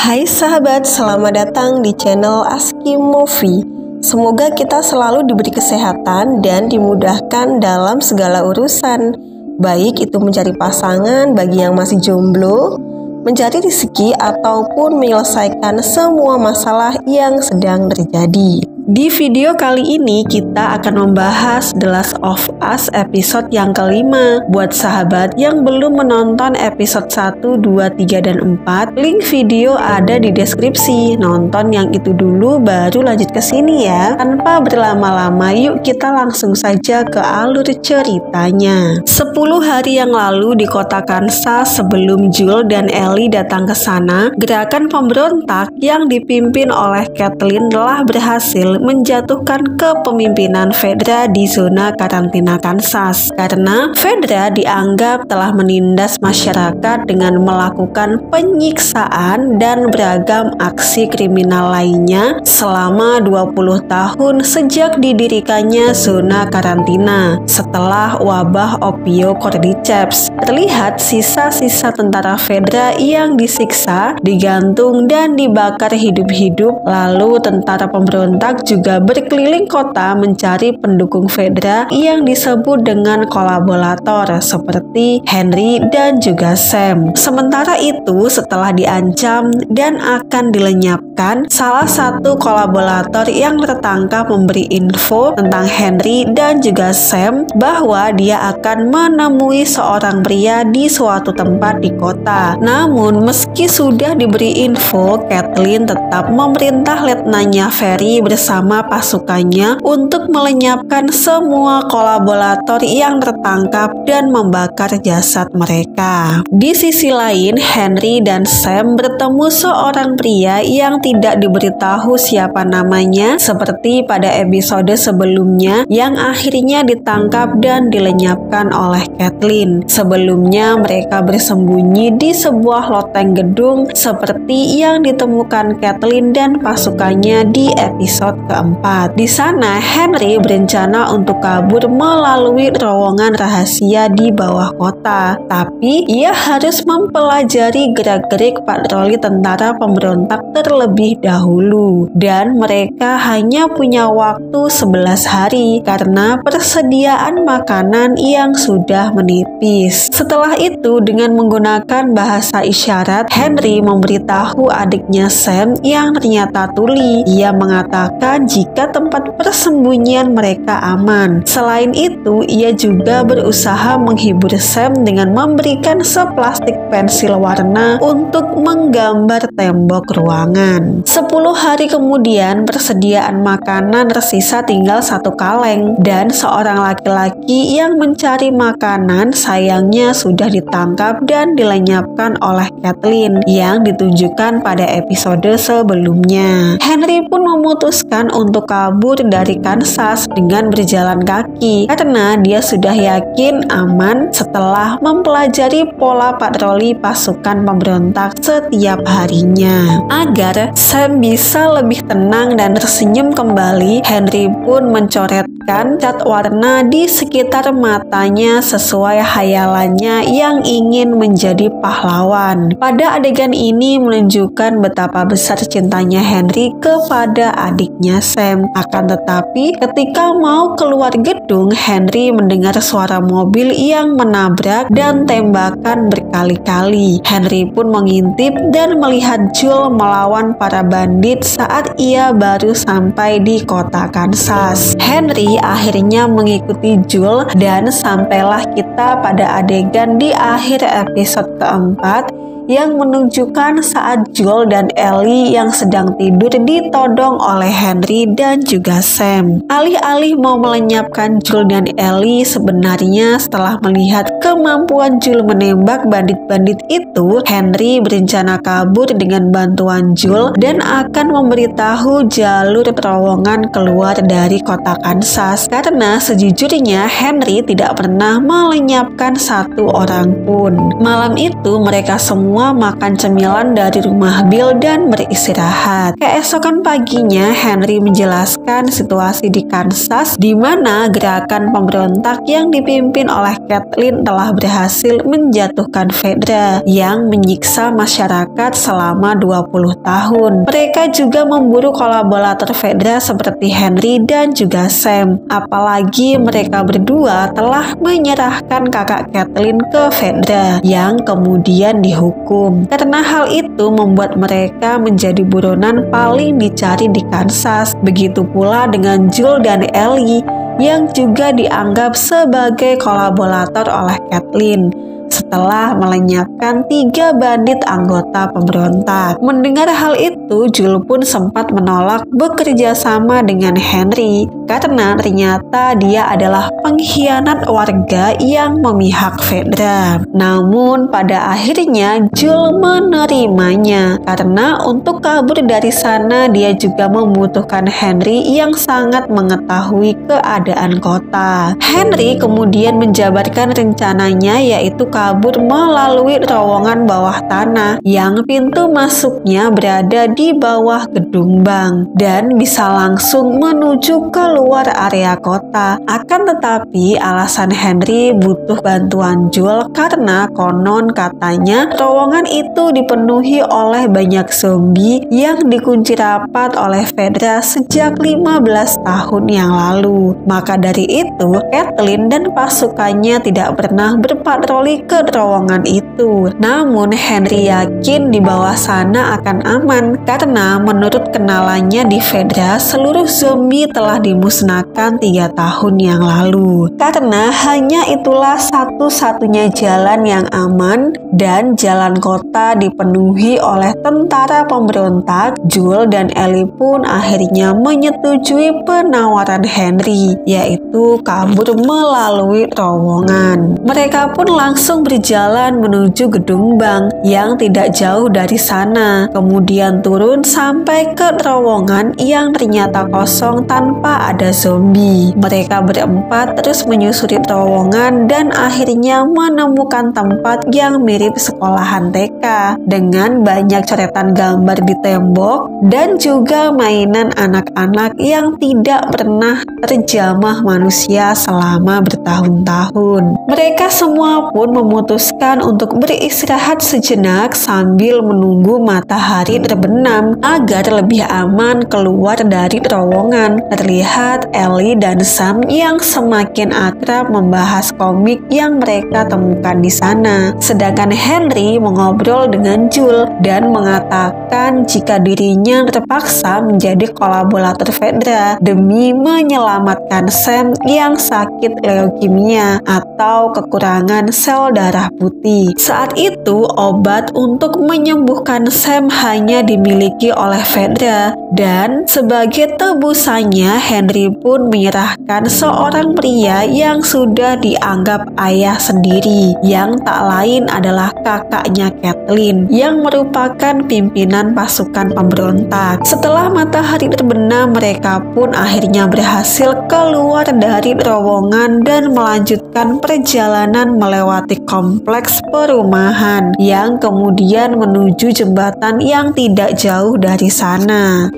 Hai sahabat, selamat datang di channel Aski Movie. Semoga kita selalu diberi kesehatan dan dimudahkan dalam segala urusan, baik itu mencari pasangan bagi yang masih jomblo, mencari rezeki ataupun menyelesaikan semua masalah yang sedang terjadi. Di video kali ini kita akan membahas The Last of Us episode yang kelima. Buat sahabat yang belum menonton episode 1, 2, 3, dan 4, link video ada di deskripsi. Nonton yang itu dulu baru lanjut ke sini ya. Tanpa berlama-lama, yuk kita langsung saja ke alur ceritanya. 10 hari yang lalu di kota Kansas, sebelum Joel dan Ellie datang ke sana, gerakan pemberontak yang dipimpin oleh Kathleen telah berhasil menjatuhkan kepemimpinan Fedra di zona karantina Kansas karena Fedra dianggap telah menindas masyarakat dengan melakukan penyiksaan dan beragam aksi kriminal lainnya selama 20 tahun sejak didirikannya zona karantina. Setelah wabah opio cordyceps, terlihat sisa-sisa tentara Fedra yang disiksa, digantung, dan dibakar hidup-hidup. Lalu tentara pemberontak juga berkeliling kota mencari pendukung Fedra yang disebut dengan kolaborator seperti Henry dan juga Sam. Sementara itu, setelah diancam dan akan dilenyapkan, salah satu kolaborator yang tertangkap memberi info tentang Henry dan juga Sam bahwa dia akan menemui seorang pria di suatu tempat di kota. Namun, meski sudah diberi info, Kathleen tetap memerintah letnanya Ferry bersama pasukannya untuk melenyapkan semua kolaborator yang tertangkap dan membakar jasad mereka. Di sisi lain, Henry dan Sam bertemu seorang pria yang tidak diberitahu siapa namanya seperti pada episode sebelumnya yang akhirnya ditangkap dan dilenyapkan oleh Kathleen. Sebelumnya mereka bersembunyi di sebuah loteng gedung seperti yang ditemukan Kathleen dan pasukannya di episode keempat. Di sana, Henry berencana untuk kabur melalui terowongan rahasia di bawah kota. Tapi, ia harus mempelajari gerak-gerik patroli tentara pemberontak terlebih dahulu. Dan mereka hanya punya waktu 11 hari karena persediaan makanan yang sudah menipis. Setelah itu, dengan menggunakan bahasa isyarat, Henry memberitahu adiknya Sam yang ternyata tuli. Ia mengatakan jika tempat persembunyian mereka aman. Selain itu, ia juga berusaha menghibur Sam dengan memberikan seplastik pensil warna untuk menggambar tembok ruangan. 10 hari kemudian, persediaan makanan tersisa tinggal 1 kaleng dan seorang laki-laki yang mencari makanan sayangnya sudah ditangkap dan dilenyapkan oleh Kathleen yang ditunjukkan pada episode sebelumnya. Henry pun memutuskan untuk kabur dari Kansas dengan berjalan kaki karena dia sudah yakin aman setelah mempelajari pola patroli pasukan pemberontak setiap harinya. Agar Sam bisa lebih tenang dan tersenyum kembali, Henry pun mencoretkan cat warna di sekitar matanya sesuai hayalannya yang ingin menjadi pahlawan. Pada adegan ini menunjukkan betapa besar cintanya Henry kepada adiknya Sam. Akan tetapi, ketika mau keluar gedung, Henry mendengar suara mobil yang menabrak dan tembakan berkali-kali. Henry pun mengintip dan melihat Joel melawan para bandit saat ia baru sampai di kota Kansas. Henry akhirnya mengikuti Joel dan sampailah kita pada adegan di akhir episode keempat yang menunjukkan saat Joel dan Ellie yang sedang tidur ditodong oleh Henry dan juga Sam. Alih-alih mau melenyapkan Joel dan Ellie, sebenarnya setelah melihat kemampuan Joel menembak bandit-bandit itu, Henry berencana kabur dengan bantuan Joel dan akan memberitahu jalur terowongan keluar dari kota Kansas karena sejujurnya Henry tidak pernah melenyapkan 1 orang pun. Malam itu mereka semua semua makan cemilan dari rumah Bill dan beristirahat. Keesokan paginya, Henry menjelaskan situasi di Kansas di mana gerakan pemberontak yang dipimpin oleh Kathleen telah berhasil menjatuhkan Fedra yang menyiksa masyarakat selama 20 tahun. Mereka juga memburu kolaborator Fedra seperti Henry dan juga Sam. Apalagi mereka berdua telah menyerahkan kakak Kathleen ke Fedra yang kemudian dihukum. Karena hal itu membuat mereka menjadi buronan paling dicari di Kansas. Begitu pula dengan Jules dan Ellie yang juga dianggap sebagai kolaborator oleh Kathleen setelah melenyapkan 3 bandit anggota pemberontak. Mendengar hal itu, Jules pun sempat menolak bekerja sama dengan Henry karena ternyata dia adalah pengkhianat warga yang memihak Fedra. Namun pada akhirnya Jules menerimanya karena untuk kabur dari sana dia juga membutuhkan Henry yang sangat mengetahui keadaan kota. Henry kemudian menjabarkan rencananya yaitu kabur melalui terowongan bawah tanah yang pintu masuknya berada di bawah gedung bank dan bisa langsung menuju keluar area kota. Akan tetapi alasan Henry butuh bantuan Jules karena konon katanya terowongan itu dipenuhi oleh banyak zombie yang dikunci rapat oleh Fedra sejak 15 tahun yang lalu. Maka dari itu, Kathleen dan pasukannya tidak pernah berpatroli ke terowongan itu. Namun Henry yakin di bawah sana akan aman karena menurut kenalannya di Fedra seluruh zombie telah dimusnahkan 3 tahun yang lalu. Karena hanya itulah satu-satunya jalan yang aman dan jalan kota dipenuhi oleh tentara pemberontak. Jules dan Ellie pun akhirnya menyetujui penawaran Henry yaitu kabur melalui terowongan. Mereka pun langsung berjalan menuju gedung bank yang tidak jauh dari sana, kemudian turun sampai ke terowongan yang ternyata kosong tanpa ada zombie. Mereka berempat terus menyusuri terowongan dan akhirnya menemukan tempat yang mirip sekolahan TK dengan banyak coretan gambar di tembok dan juga mainan anak-anak yang tidak pernah terjamah manusia selama bertahun-tahun. Mereka semua pun memutuskan untuk beristirahat sejenak sambil menunggu matahari terbenam agar lebih aman keluar dari terowongan. Terlihat Ellie dan Sam yang semakin akrab membahas komik yang mereka temukan di sana. Sedangkan Henry mengobrol dengan Jules dan mengatakan jika dirinya terpaksa menjadi kolaborator Fedra demi menyelamatkan Sam yang sakit leukemia atau kekurangan sel darah putih. Saat itu obat untuk menyembuhkan Sam hanya dimiliki oleh Fedra dan sebagai tebusannya Henry pun menyerahkan seorang pria yang sudah dianggap ayah sendiri yang tak lain adalah kakaknya Kathleen yang merupakan pimpinan pasukan pemberontak. Setelah matahari terbenam, mereka pun akhirnya berhasil keluar dari terowongan dan melanjutkan perjalanan melewati kompleks perumahan yang kemudian menuju jembatan yang tidak jauh dari sana.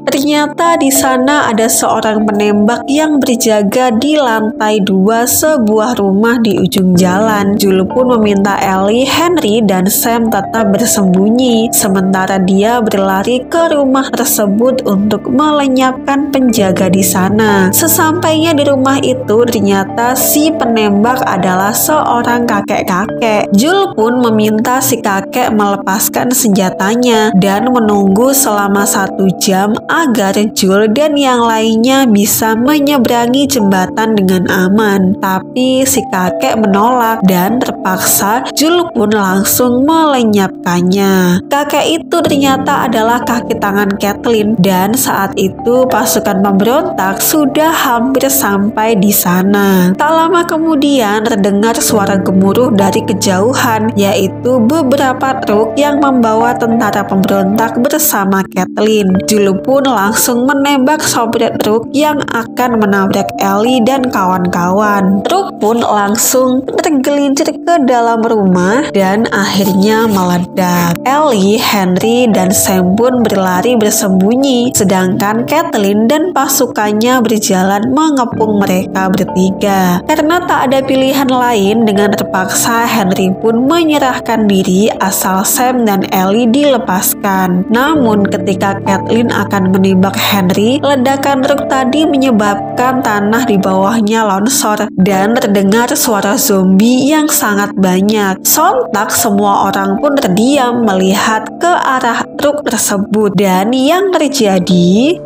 Ternyata di sana ada seorang penembak yang berjaga di lantai 2 sebuah rumah di ujung jalan. Jules pun meminta Ellie, Henry, dan Sam tetap bersembunyi, sementara dia berlari ke rumah tersebut untuk melenyapkan penjaga di sana. Sesampainya di rumah itu, ternyata si penembak adalah seorang kakek-kakek. Jules pun meminta si kakek melepaskan senjatanya dan menunggu selama 1 jam agar Jules dan yang lainnya bisa menyeberangi jembatan dengan aman. Tapi si kakek menolak dan terpaksa Jules pun langsung melenyapkannya. Kakek itu ternyata adalah kaki tangan Kathleen dan saat itu pasukan pemberontak sudah hampir sampai di sana. Tak lama kemudian terdengar suara gemuruh dari kejauhan, yaitu beberapa truk yang membawa tentara pemberontak bersama Kathleen. Jules pun langsung menembak sopir truk yang akan menabrak Ellie dan kawan-kawan. Truk pun langsung tergelincir ke dalam rumah dan akhirnya meledak. Ellie, Henry, dan Sam pun berlari bersembunyi, sedangkan Kathleen dan pasukannya berjalan mengepung mereka bertiga. Karena tak ada pilihan lain, dengan terpaksa Henry pun menyerahkan diri asal Sam dan Ellie dilepaskan. Namun ketika Kathleen akan menembak Henry, ledakan truk tadi menyebabkan tanah di bawahnya longsor dan terdengar suara zombie yang sangat banyak. Sontak semua orang pun terdiam melihat ke arah truk tersebut, dan yang terjadi,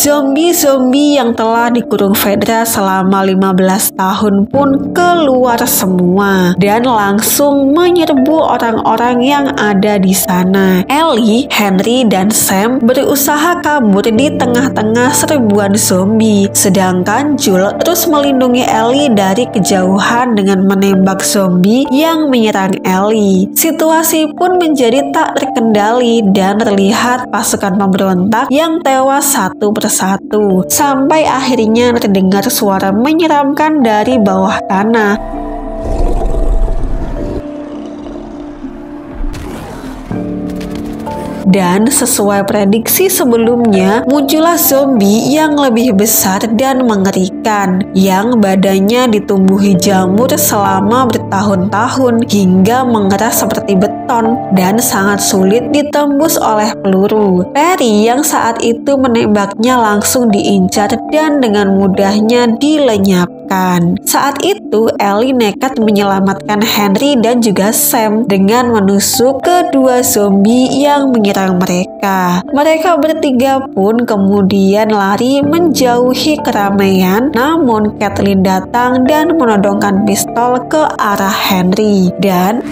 zombie-zombie yang telah dikurung Fedra selama 15 tahun pun keluar semua dan langsung menyerbu orang-orang yang ada di sana. Ellie, Henry, dan Sam berusaha kabur di tengah-tengah serbuan zombie, sedangkan Joel terus melindungi Ellie dari kejauhan dengan menembak zombie yang menyerang Ellie. Situasi pun menjadi tak terkendali dan terlihat pasukan pemberontak yang tewas satu persatu, sampai akhirnya terdengar suara menyeramkan dari bawah tanah. Dan sesuai prediksi sebelumnya, muncullah zombie yang lebih besar dan mengerikan, yang badannya ditumbuhi jamur selama bertahun-tahun hingga mengeras seperti beton dan sangat sulit ditembus oleh peluru. Perry yang saat itu menembaknya langsung diincar dan dengan mudahnya dilenyapkan. Saat itu Ellie nekat menyelamatkan Henry dan juga Sam dengan menusuk kedua zombie yang menyerang mereka. Mereka bertiga pun kemudian lari menjauhi keramaian, namun Kathleen datang dan menodongkan pistol ke arah Henry, dan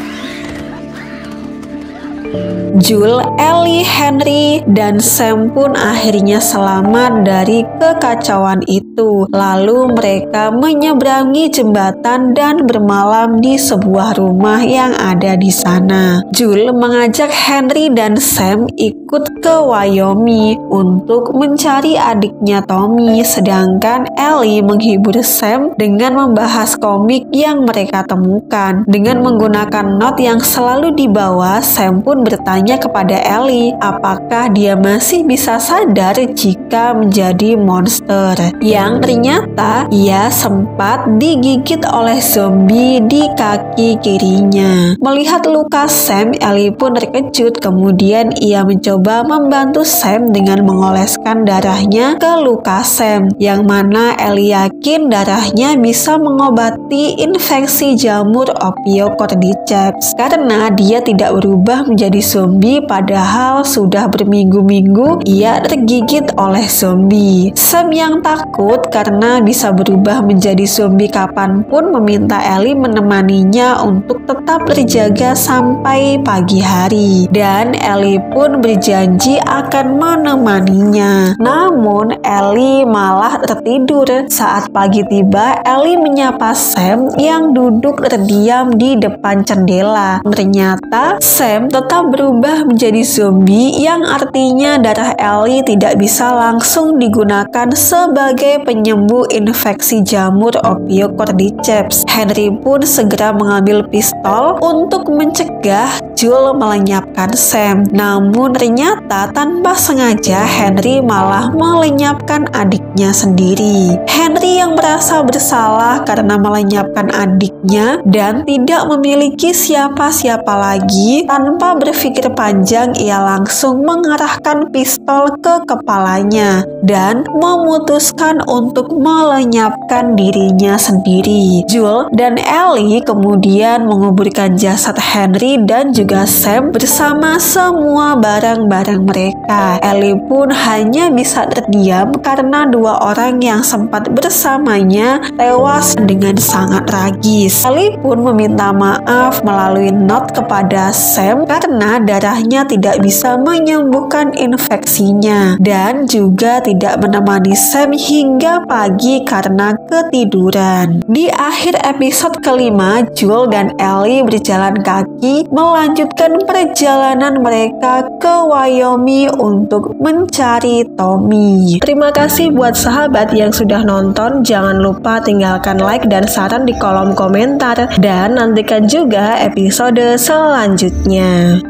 Joel, Ellie, Henry, dan Sam pun akhirnya selamat dari kekacauan itu. Lalu mereka menyeberangi jembatan dan bermalam di sebuah rumah yang ada di sana. Joel mengajak Henry dan Sam ikut ke Wyoming untuk mencari adiknya Tommy, sedangkan Ellie menghibur Sam dengan membahas komik yang mereka temukan. Dengan menggunakan not yang selalu dibawa, Sam pun bertanya kepada Ellie apakah dia masih bisa sadar jika menjadi monster, yang ternyata ia sempat digigit oleh zombie di kaki kirinya. Melihat luka Sam, Ellie pun terkejut. Kemudian ia mencoba membantu Sam dengan mengoleskan darahnya ke luka Sam, yang mana Ellie yakin darahnya bisa mengobati infeksi jamur Ophiocordyceps karena dia tidak berubah menjadi zombie, padahal sudah berminggu-minggu ia tergigit oleh zombie. Sam yang takut karena bisa berubah menjadi zombie kapanpun meminta Ellie menemaninya untuk tetap terjaga sampai pagi hari, dan Ellie pun berjanji akan menemaninya. Namun Ellie malah tertidur. Saat pagi tiba, Ellie menyapa Sam yang duduk terdiam di depan jendela. Ternyata Sam tetap berubah menjadi zombie, yang artinya darah Ellie tidak bisa langsung digunakan sebagai penyembuh infeksi jamur Ophiocordyceps. Henry pun segera mengambil pistol untuk mencegah Joel melenyapkan Sam. Namun ternyata tanpa sengaja Henry malah melenyapkan adiknya sendiri. Henry yang merasa bersalah karena melenyapkan adiknya dan tidak memiliki siapa-siapa lagi, tanpa berpikir panjang ia langsung mengarahkan pistol ke kepalanya dan memutuskan untuk melenyapkan dirinya sendiri. Joel dan Ellie kemudian menguburkan jasad Henry dan juga Sam bersama semua barang-barang mereka. Ellie pun hanya bisa terdiam karena dua orang yang sempat bersamanya tewas dengan sangat tragis. Ellie pun meminta maaf melalui not kepada Sam karena karena darahnya tidak bisa menyembuhkan infeksinya dan juga tidak menemani Sam hingga pagi karena ketiduran. Di akhir episode kelima, Joel dan Ellie berjalan kaki melanjutkan perjalanan mereka ke Wyoming untuk mencari Tommy. Terima kasih buat sahabat yang sudah nonton. Jangan lupa tinggalkan like dan saran di kolom komentar dan nantikan juga episode selanjutnya.